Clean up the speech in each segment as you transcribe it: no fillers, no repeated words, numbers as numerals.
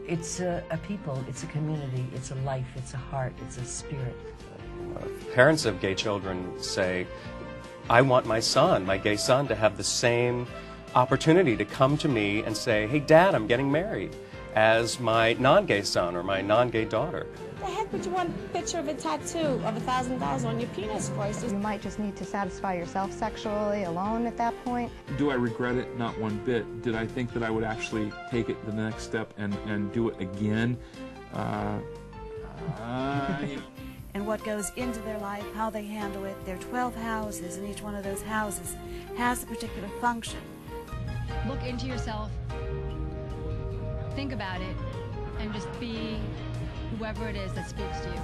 It's a people, it's a community, it's a life, it's a heart, it's a spirit. Parents of gay children say, I want my son, my gay son, to have the same opportunity to come to me and say, hey, Dad, I'm getting married, as my non-gay son or my non-gay daughter. The heck would you want a picture of a tattoo of $1,000 on your penis for? You might just need to satisfy yourself sexually alone at that point. Do I regret it? Not one bit. Did I think that I would actually take it the next step and do it again? And what goes into their life, how they handle it. There are 12 houses, and each one of those houses has a particular function. Look into yourself, think about it, and just be whoever it is that speaks to you.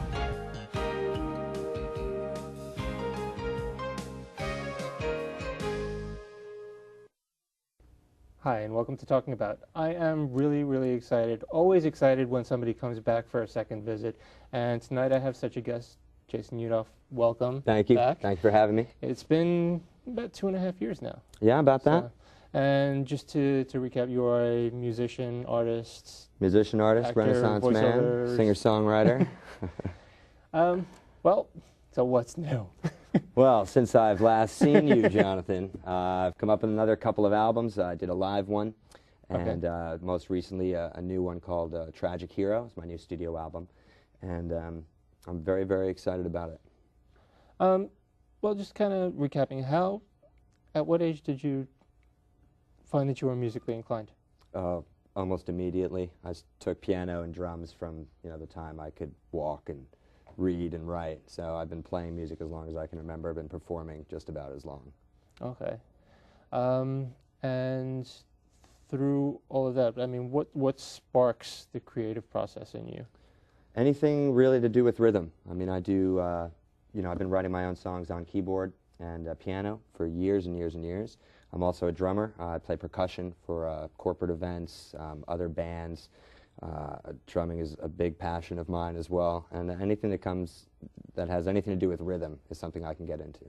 Hi, and welcome to Talking About. I am really, really excited, always excited when somebody comes back for a second visit. And tonight I have such a guest, Jason Yudoff. Welcome. Thank you. Back. Thank you for having me. It's been about 2.5 years now. Yeah, about that. And just to recap, you are a musician, artist. Musician, artist, actor, Renaissance man, singer-songwriter. Well, so what's new? Well, since I've last seen you, Jonathan, I've come up with another couple of albums. I did a live one, and most recently a new one called Tragic Hero. It's my new studio album, and I'm very, very excited about it. Well, just kind of recapping, at what age did you find that you were musically inclined? Almost immediately. I took piano and drums from the time I could walk and read and write. So I've been playing music as long as I can remember. I've been performing just about as long. Okay. And through all of that, I mean, what sparks the creative process in you? Anything really to do with rhythm. I mean, I do, I've been writing my own songs on keyboard and piano for years and years and years. I'm also a drummer. I play percussion for corporate events, other bands. Drumming is a big passion of mine as well, and anything that has anything to do with rhythm is something I can get into.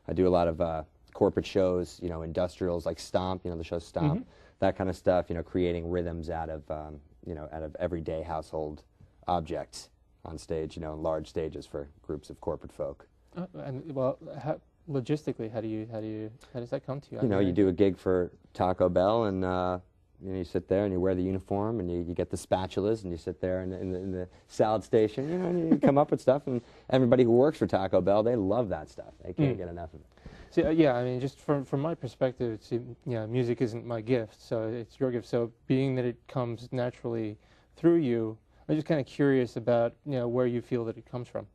I do a lot of corporate shows, industrials like Stomp, the show Stomp, that kind of stuff, creating rhythms out of everyday household objects on stage, large stages for groups of corporate folk. Logistically, how does that come to you? You do a gig for Taco Bell, and you sit there and you wear the uniform, and you get the spatulas, and you sit there in the salad station, and you come up with stuff, and everybody who works for Taco Bell, they love that stuff. They can't get enough of it. See, yeah, I mean, just from my perspective, music isn't my gift, so it's your gift. So being that it comes naturally through you, I'm just kind of curious about where you feel that it comes from.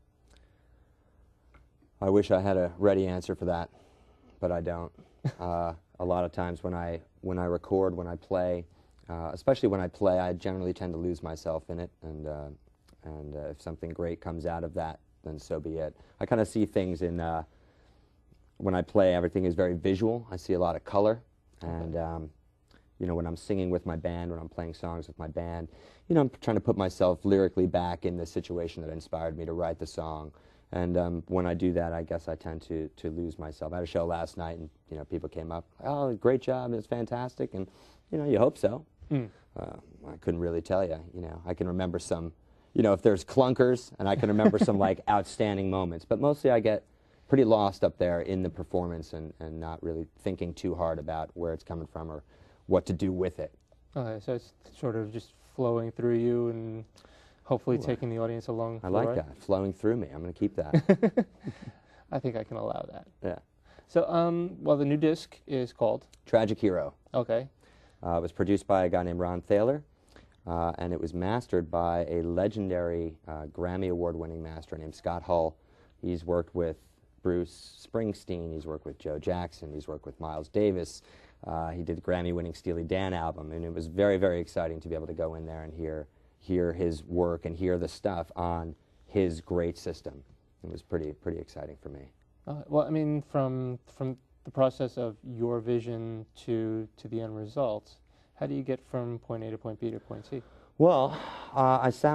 I wish I had a ready answer for that, but I don't. A lot of times when I record, when I play, especially when I play, I generally tend to lose myself in it, and if something great comes out of that, then so be it. I kind of see things in, when I play, everything is very visual. I see a lot of color, and when I'm singing with my band, when I'm playing songs with my band, I'm trying to put myself lyrically back in the situation that inspired me to write the song. And when I do that, I guess I tend to lose myself. I had a show last night, and people came up, oh, great job, it's fantastic, and you hope so. I couldn't really tell you. I can remember some, if there's clunkers, and I can remember some like outstanding moments. But mostly I get pretty lost up there in the performance and not really thinking too hard about where it's coming from or what to do with it. Okay, so it's sort of just flowing through you and hopefully taking the audience along. I like that, flowing through me. I'm going to keep that. I think I can allow that. Yeah. So, well, the new disc is called? Tragic Hero. Okay. It was produced by a guy named Ron Thaler, and it was mastered by a legendary Grammy Award-winning master named Scott Hull. He's worked with Bruce Springsteen, he's worked with Joe Jackson, he's worked with Miles Davis. He did the Grammy-winning Steely Dan album, and it was very, very exciting to be able to go in there and hear his work and hear the stuff on his great system. It was pretty exciting for me. Well, I mean, from the process of your vision to the end result, how do you get from point A to point B to point C? Well,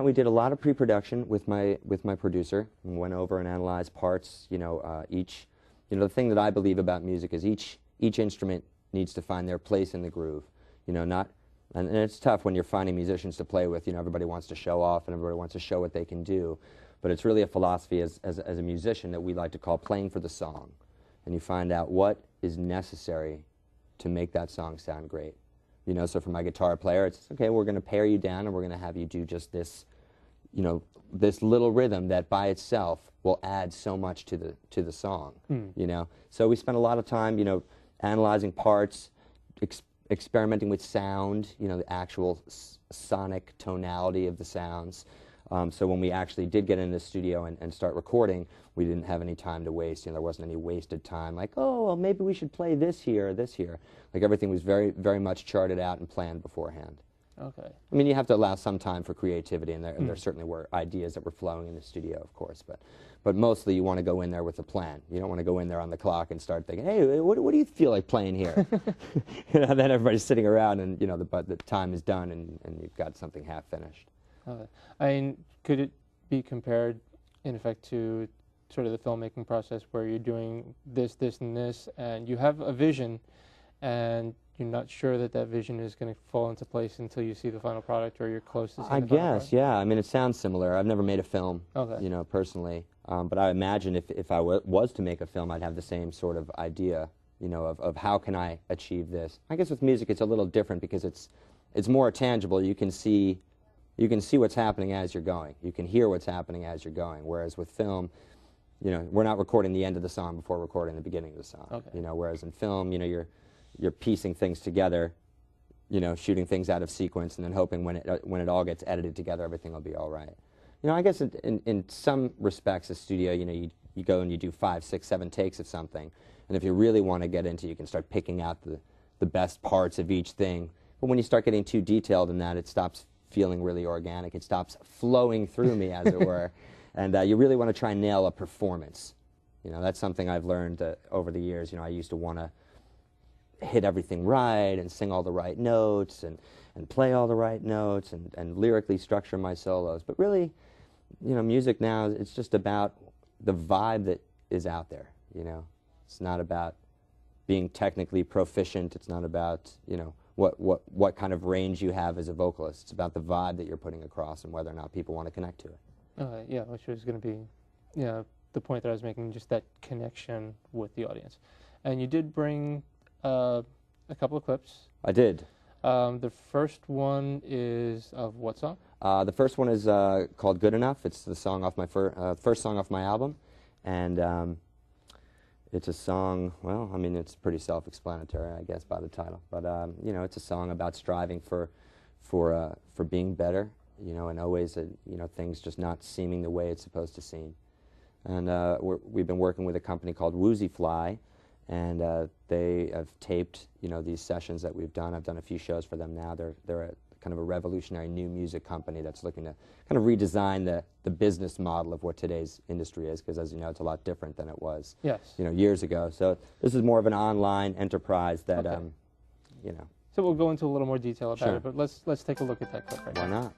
we did a lot of pre-production with my producer, and went over and analyzed parts. The thing that I believe about music is each instrument needs to find their place in the groove. Not And it's tough when you're finding musicians to play with. You know, everybody wants to show off and everybody wants to show what they can do. But it's really a philosophy as a musician that we like to call playing for the song. And you find out what is necessary to make that song sound great. You know, so for my guitar player, it's, okay, we're going to pare you down and we're going to have you do just this, you know, this little rhythm that by itself will add so much to the song, you know. So we spend a lot of time, you know, analyzing parts, experimenting with sound, you know, the actual sonic tonality of the sounds. So when we actually did get in the studio and start recording, we didn't have any time to waste. You know, there wasn't any wasted time. Like, oh, well, maybe we should play this here or this here. Like everything was very, very much charted out and planned beforehand. Okay. I mean, you have to allow some time for creativity, and there certainly were ideas that were flowing in the studio, of course. But mostly, you want to go in there with a plan. You don't want to go in there on the clock and start thinking, hey, what do you feel like playing here? You know, then everybody's sitting around, and you know, the time is done, and you've got something half finished. Okay. I mean, could it be compared, in effect, to sort of the filmmaking process where you're doing this, this, and this, and you have a vision, and you're not sure that that vision is going to fall into place until you see the final product, or you're close to seeing the final product? Yeah. I mean, it sounds similar. I've never made a film, you know, personally. But I imagine if I was to make a film, I'd have the same sort of idea, you know, of how can I achieve this. I guess with music, it's a little different because it's more tangible. You can see what's happening as you're going. You can hear what's happening as you're going. Whereas with film, you know, we're not recording the end of the song before recording the beginning of the song. Okay. You know, whereas in film, you know, you're piecing things together, you know, shooting things out of sequence, and then hoping when it all gets edited together, everything will be all right. You know, I guess in some respects, a studio, you know, you go and you do 5, 6, 7 takes of something, and if you really want to get into, you can start picking out the best parts of each thing. But when you start getting too detailed in that, it stops feeling really organic. It stops flowing through me, as it were. And you really want to try and nail a performance. You know, that's something I've learned over the years. You know, I used to want to hit everything right and sing all the right notes and play all the right notes and lyrically structure my solos. But really, you know, music now, it's just about the vibe that is out there, you know. It's not about being technically proficient. It's not about, you know, what kind of range you have as a vocalist. It's about the vibe that you're putting across and whether or not people want to connect to it. Yeah, which was going to be, you know, the point that I was making, just that connection with the audience. And you did bring a couple of clips. I did. The first one is of what song? The first one is called Good Enough. It's the song off my first song off my album. And it's a song, well, I mean, it's pretty self-explanatory, I guess, by the title. But, you know, it's a song about striving for being better, you know, and always, you know, things just not seeming the way it's supposed to seem. And we've been working with a company called Woozy Fly, and they have taped, you know, these sessions that we've done. I've done a few shows for them now. They're a kind of a revolutionary new music company that's looking to kind of redesign the business model of what today's industry is, because as you know, it's a lot different than it was, you know, years ago. So this is more of an online enterprise that, you know. So we'll go into a little more detail about it, but let's take a look at that clip right now. Why not?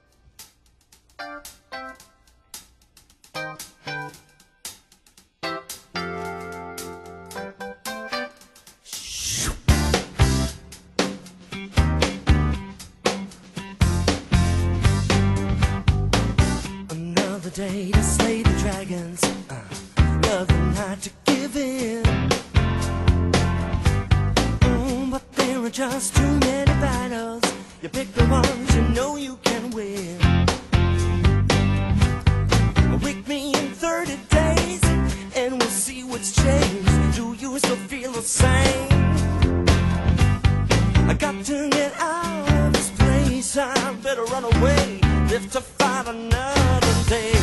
Day to slay the dragons, another night to give in. But there are just too many battles. You pick the ones you know you can win. Wake me in 30 days and we'll see what's changed. Do you still feel the same? I got to get out of this place. I better run away, live to fight another day.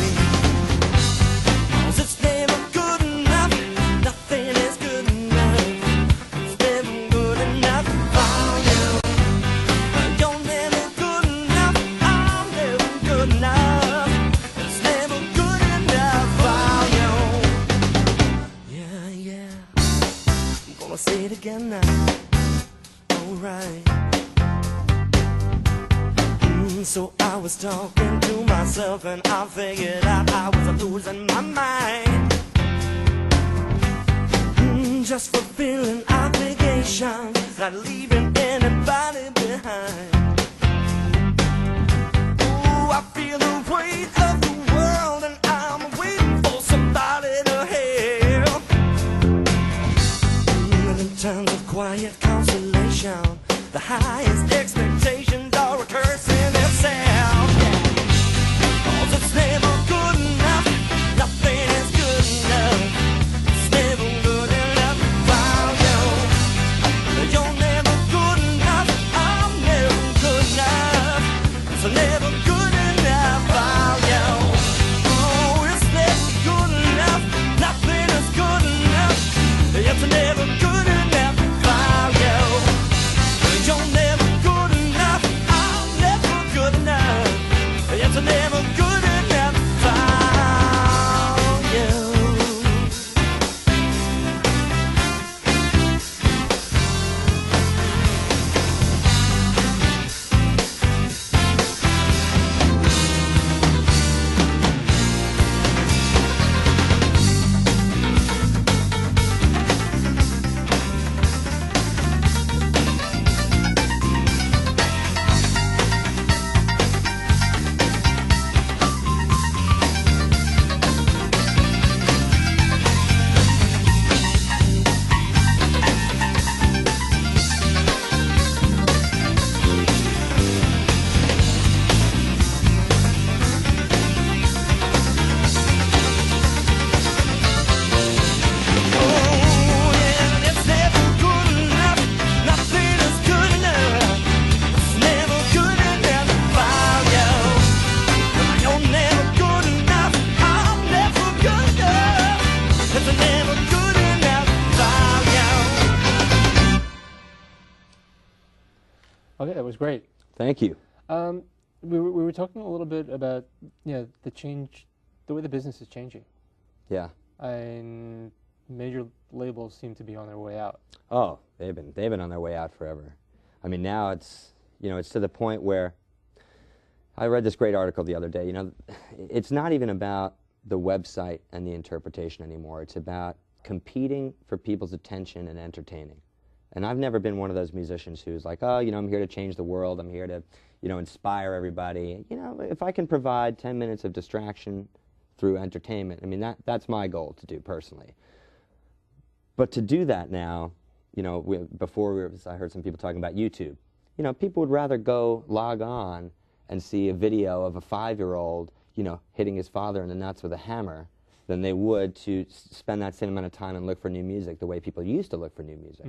Say it again now, alright. So I was talking to myself and I figured out I was losing my mind. Just fulfilling obligations, not leaving anybody behind. was great. Thank you. We were talking a little bit about the way the business is changing. Yeah. And major labels seem to be on their way out. Oh, they've been on their way out forever. I mean, now it's to the point where I read this great article the other day. It's not even about the website and the interpretation anymore. It's about competing for people's attention and entertaining. And I've never been one of those musicians who's like, oh, I'm here to change the world. I'm here to, inspire everybody. If I can provide 10 minutes of distraction through entertainment, I mean, that's my goal to do personally. But to do that now, I heard some people talking about YouTube. People would rather go log on and see a video of a 5-year-old, hitting his father in the nuts with a hammer than they would to spend that same amount of time and look for new music the way people used to look for new music.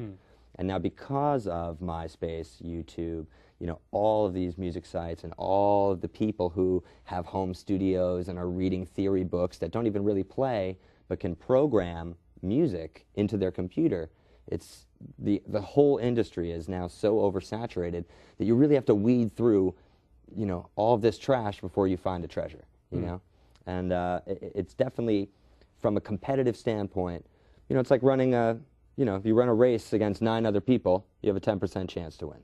And now because of MySpace, YouTube, all of these music sites and all of the people who have home studios and are reading theory books that don't even really play but can program music into their computer, it's the whole industry is now so oversaturated that you really have to weed through all of this trash before you find a treasure, and it's definitely from a competitive standpoint, it's like running a if you run a race against 9 other people, you have a 10% chance to win.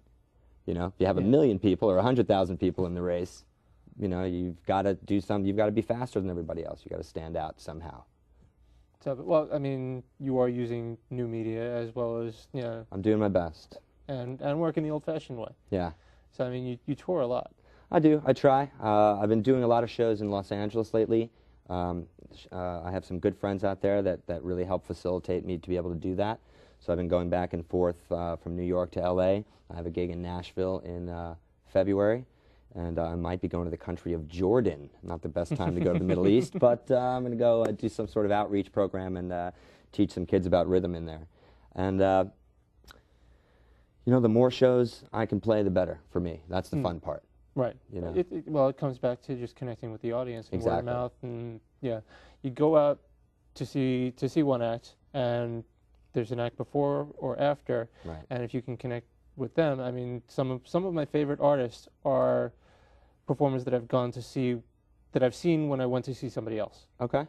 If you have 1 million people or 100,000 people in the race, you've got to do something. You've got to be faster than everybody else. You've got to stand out somehow. So, well, I mean, you are using new media as well as, I'm doing my best. And working the old-fashioned way. Yeah. So, I mean, you tour a lot. I do. I try. I've been doing a lot of shows in Los Angeles lately. I have some good friends out there that really help facilitate me to be able to do that. So I've been going back and forth from New York to LA. I have a gig in Nashville in February, and I might be going to the country of Jordan. Not the best time to go to the Middle East, but I'm going to go do some sort of outreach program and teach some kids about rhythm in there. And the more shows I can play, the better for me. That's the fun part. Right. Well, it comes back to just connecting with the audience and word of mouth, and you go out to see one act, and there's an act before or after, and if you can connect with them, I mean, some of my favorite artists are performers that I've gone to see, that I've seen when I went to see somebody else. Okay,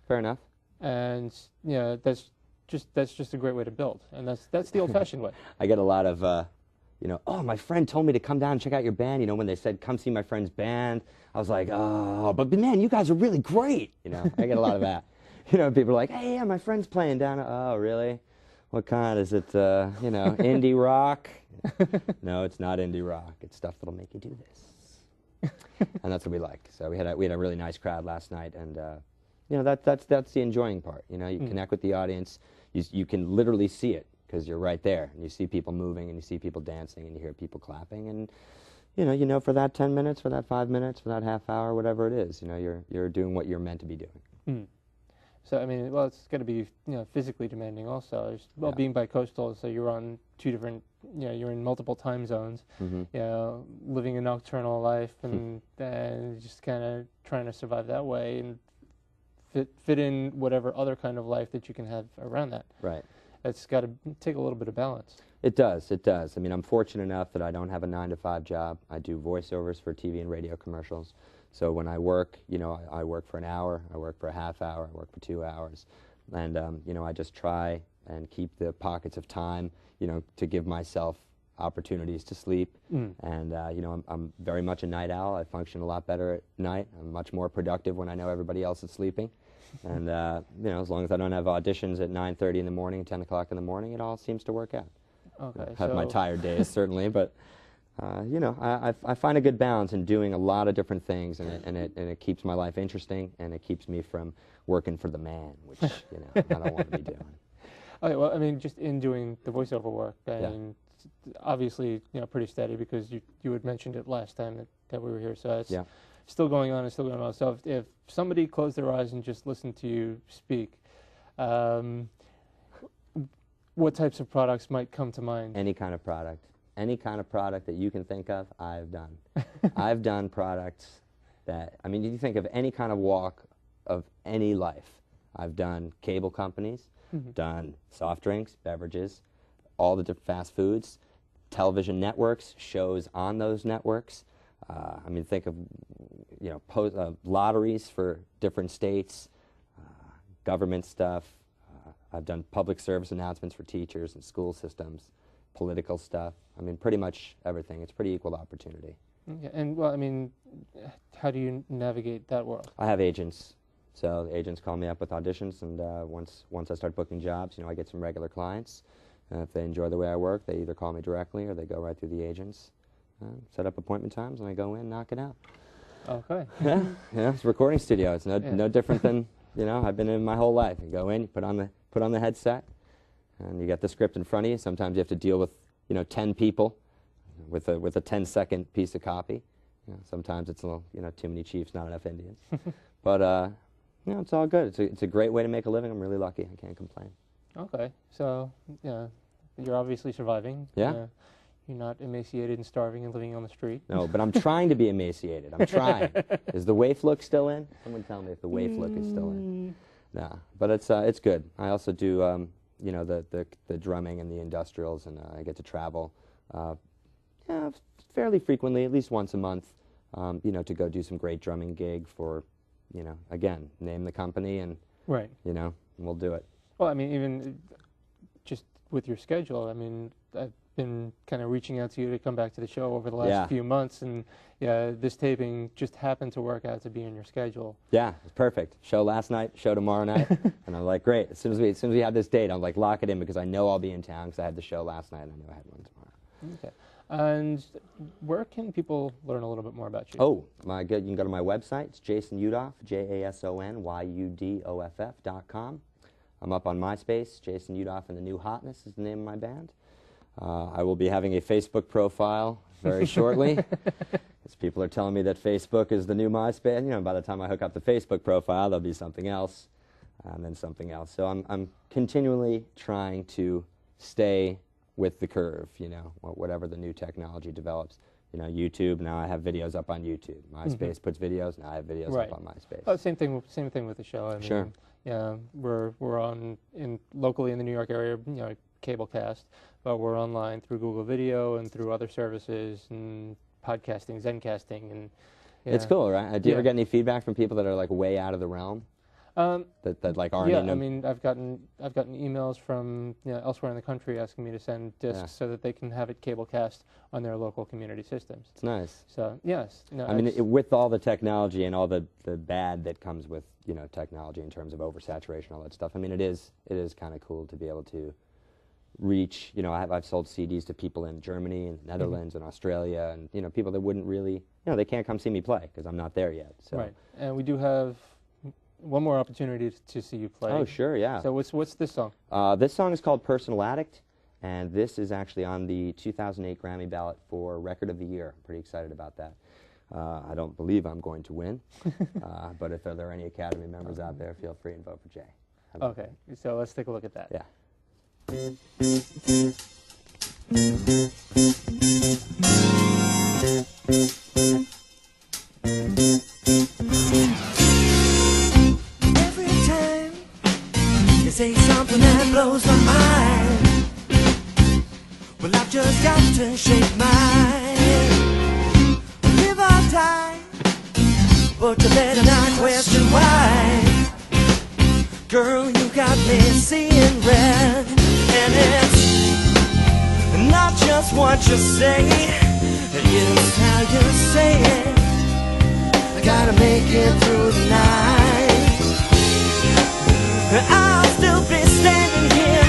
fair enough. And that's just a great way to build, and that's the old-fashioned way. I get a lot of. Oh, my friend told me to come down and check out your band. When they said, come see my friend's band, I was like, oh, but man, you guys are really great. I get a lot of that. People are like, hey, yeah, my friend's playing down. Oh, really? What kind? Is it, indie rock? No, it's not indie rock. It's stuff that'll make you do this. And that's what we like. So we had a really nice crowd last night, and that's the enjoying part. You connect with the audience. You can literally see it, because you're right there, and you see people moving, and you see people dancing, and you hear people clapping, and for that 10 minutes, for that 5 minutes, for that half hour, whatever it is, you're doing what you're meant to be doing. So I mean, well, it's going to be physically demanding also. Well, being bicoastal, so you're on 2 different, you're in multiple time zones, living a nocturnal life, and just kind of trying to survive that way and fit in whatever other kind of life that you can have around that. Right. It's got to take a little bit of balance. It does. It does. I mean, I'm fortunate enough that I don't have a 9-to-5 job. I do voiceovers for TV and radio commercials. So when I work, I work for an hour, I work for a half hour, I work for 2 hours. And, I just try and keep the pockets of time, to give myself opportunities to sleep. And, I'm very much a night owl. I function a lot better at night. I'm much more productive when I know everybody else is sleeping. And, as long as I don't have auditions at 9:30 in the morning, 10 o'clock in the morning, it all seems to work out. Okay. I have my tired days, certainly, but, I find a good balance in doing a lot of different things, and it keeps my life interesting, and it keeps me from working for the man, which, I don't want to be doing. Okay, well, I mean, just in doing the voiceover work, I mean, obviously, pretty steady, because you had mentioned it last time that we were here, so it's still going on and still going on. So if somebody closed their eyes and just listened to you speak, what types of products might come to mind? Any kind of product. Any kind of product that you can think of, I've done. I've done products that, I mean, you think of any kind of walk of any life. I've done cable companies, done soft drinks, beverages, all the different fast foods, television networks, shows on those networks. I mean, think of, you know, lotteries for different states, government stuff. I've done public service announcements for teachers and school systems, political stuff. I mean, pretty much everything. It's pretty equal opportunity. Okay. And, well, I mean, how do you navigate that world? I have agents. So the agents call me up with auditions, and once I start booking jobs, you know, I get some regular clients. If they enjoy the way I work, they either call me directly or they go right through the agents. Set up appointment times, and I go in, knock it out. Okay. Yeah, it's a recording studio. It's no different than, you know, I've been in my whole life. You go in, you put on the headset, and you get the script in front of you. Sometimes you have to deal with, you know, 10 people with a 10-second piece of copy. You know, sometimes it's a little, you know, too many chiefs, not enough Indians. But you know, it's all good. It's a great way to make a living. I'm really lucky. I can't complain. Okay. So, yeah, you're obviously surviving. Yeah. You're not emaciated and starving and living on the street. No, but I'm trying to be emaciated. I'm trying. Is the waif look still in? Someone tell me if the waif look is still in. No, but it's good. I also do you know, the drumming and the industrials, and I get to travel yeah, fairly frequently, at least once a month. You know, to go do some great drumming gig for, you know, again, name the company, and right. You know, and we'll do it. Well, I mean, even just with your schedule, I mean, I've been kind of reaching out to you to come back to the show over the last few months, and yeah, this taping just happened to work out to be in your schedule. Yeah, it's perfect. Show last night, show tomorrow night, and I'm like, great. As soon as we have this date, I'm like, lock it in, because I know I'll be in town, because I had the show last night and I know I had one tomorrow. Okay. And where can people learn a little bit more about you? Oh, you can go to my website. It's Jason Yudoff, JasonYudoff.com. I'm up on MySpace. Jason Yudoff and the New Hotness is the name of my band. I will be having a Facebook profile very shortly, because people are telling me that Facebook is the new MySpace. You know, by the time I hook up the Facebook profile, there'll be something else, and then something else. So I'm continually trying to stay with the curve, you know, whatever the new technology develops. You know, YouTube, now I have videos up on YouTube. MySpace puts videos, now I have videos up on MySpace. Oh, same thing with the show. I mean, sure. Yeah, we're on locally in the New York area, you know, cablecast, but we're online through Google Video and through other services and podcasting, Zencasting, and yeah. It's cool, right? Do you ever get any feedback from people that are like way out of the realm? That like aren't in them? I mean, I've gotten emails from, you know, elsewhere in the country asking me to send discs so that they can have it cablecast on their local community systems. It's nice. So yes, no, I mean, with all the technology and all the bad that comes with, you know, technology in terms of oversaturation, all that stuff. I mean, it is kind of cool to be able to reach. You know, I've sold CDs to people in Germany and Netherlands and Australia, and you know, people that wouldn't really, you know, they can't come see me play because I'm not there yet. So. Right, and we do have one more opportunity to see you play. Oh, sure, yeah. So what's this song? This song is called Personal Addict, and this is actually on the 2008 Grammy ballot for Record of the Year. I'm pretty excited about that. I don't believe I'm going to win, but if there are any Academy members out there, feel free and vote for Jay. Okay, so let's take a look at that. Yeah. Every time you say something that blows my mind, well, I've just got to shake my head. Live or die, but you better not question why. Girl, you got me seeing red, and it's not just what you say, it's how you say it. I gotta make it through the night. I'll still be standing here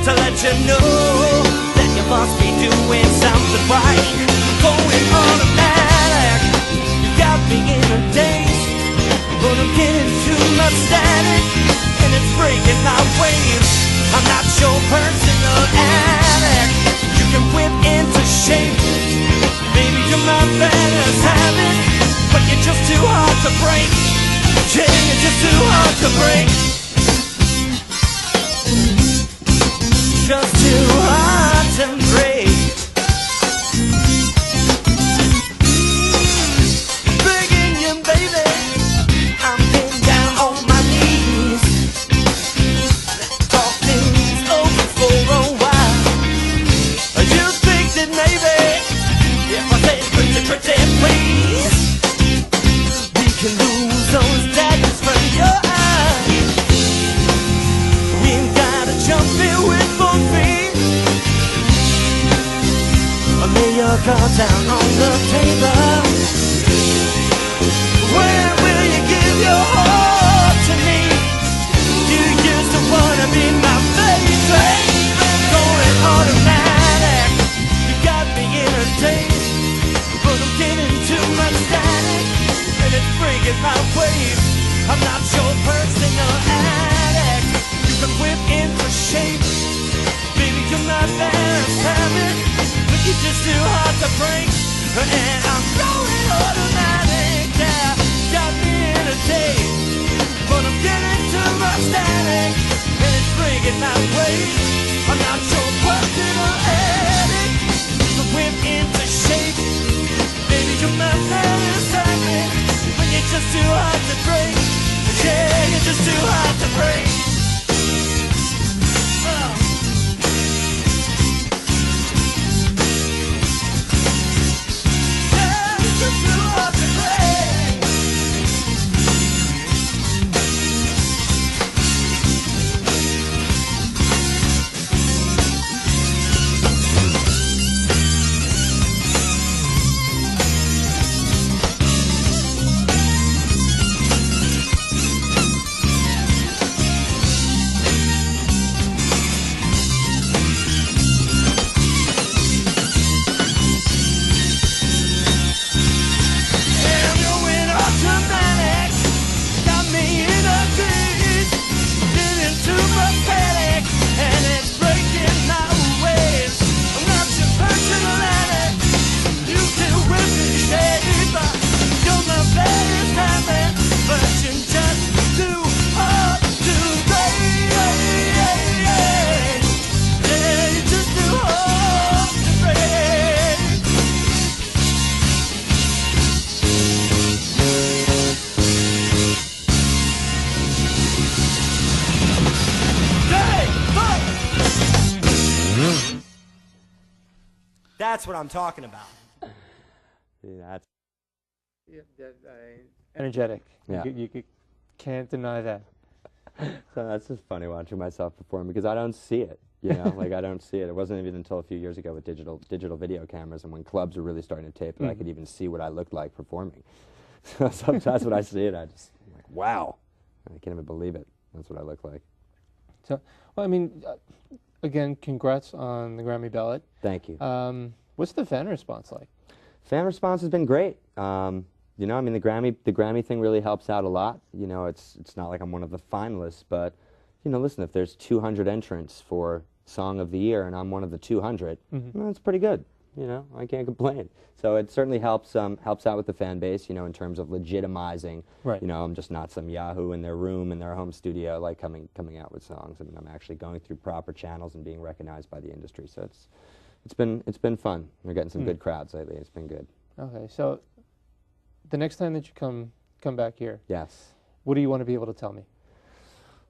to let you know that you must be doing something right. Going automatic, you got me in a daze, but I'm getting too much static, and it's breaking my waves. I'm not your personal addict. You can whip into shape, baby, you're my best habit, but you're just too hard to break. Yeah, you're just too hard to break. Just too hard to break. Begging you, baby, I'm getting down on my knees. Let's talk things over for a while. You think that liquor down on the table. When will you give your heart to me? You used to wanna be my favorite. Going automatic, you got me in a daze. But I'm getting too much static, and it's breaking my waves. I'm not your personal addict. You can whip into shape. Baby, you're not there to have it, but you're just too hard to break. And I'm going automatic, yeah. Got me in a daze, but I'm getting too much static, and it's breaking my waves. I'm not your personal addict. You can whip into shape. Baby, you're not there to have it, but you're just too hard to break. Yeah, you're just too hard to break. That's what I'm talking about. Yeah, that's energetic. Yeah. You can't deny that. So that's just funny watching myself perform because I don't see it. You know, like I don't see it. It wasn't even until a few years ago with digital video cameras and when clubs were really starting to tape that I could even see what I looked like performing. So sometimes when I see it, I'm like, wow, I can't even believe it. That's what I look like. So, well, I mean, again, congrats on the Grammy ballot. Thank you. What's the fan response like? Fan response has been great. You know, I mean, the Grammy thing really helps out a lot. You know, it's not like I'm one of the finalists, but you know, listen, if there's 200 entrants for Song of the Year and I'm one of the 200, well, that's pretty good. You know, I can't complain. So it certainly helps out with the fan base. You know, in terms of legitimizing. Right. You know, I'm just not some yahoo in their room in their home studio, like coming out with songs. I mean, I'm actually going through proper channels and being recognized by the industry. So it's been fun. We're getting some good crowds lately. It's been good. Okay, so the next time that you come back here, yes, what do you want to be able to tell me?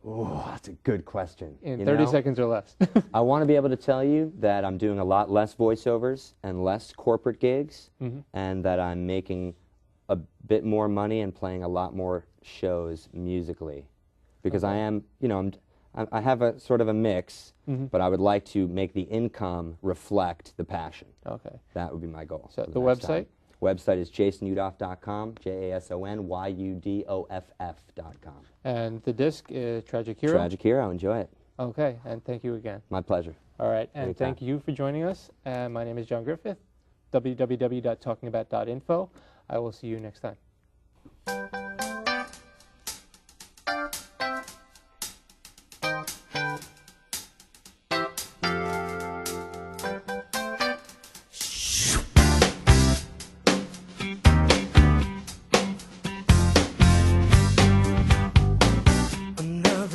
Oh, that's a good question. In 30 seconds or less. I want to be able to tell you that I'm doing a lot less voiceovers and less corporate gigs, and that I'm making a bit more money and playing a lot more shows musically, because I am, you know, I have a sort of a mix, but I would like to make the income reflect the passion. Okay. That would be my goal. So the website? Website is jasonyudoff.com, JASONYUDOFF.com. And the disc is Tragic Hero? Tragic Hero, enjoy it. Okay, and thank you again. My pleasure. All right, and thank you for joining us. And my name is Jon Griffith, www.talkingabout.info. I will see you next time.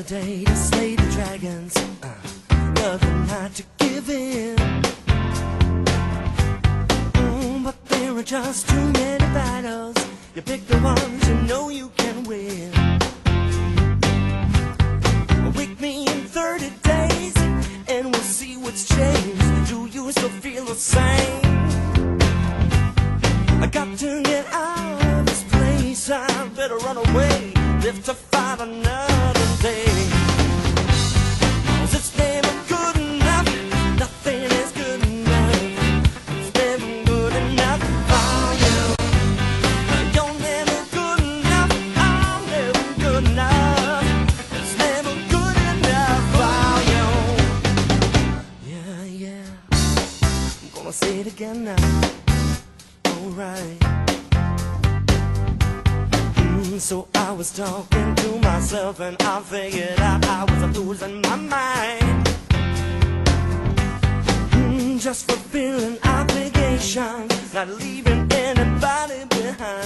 Day to slay the dragons, another night to give in. But there are just too many battles. You pick the ones you know you can win. Wake me in 30 days and we'll see what's changed. Do you still feel the same? I got to get out of this place. I better run away, live to fight another day. It's never good enough. Nothing is good enough. It's never good So I was talking to myself and I figured out I was losing my mind. Just fulfilling obligations, not leaving anybody behind.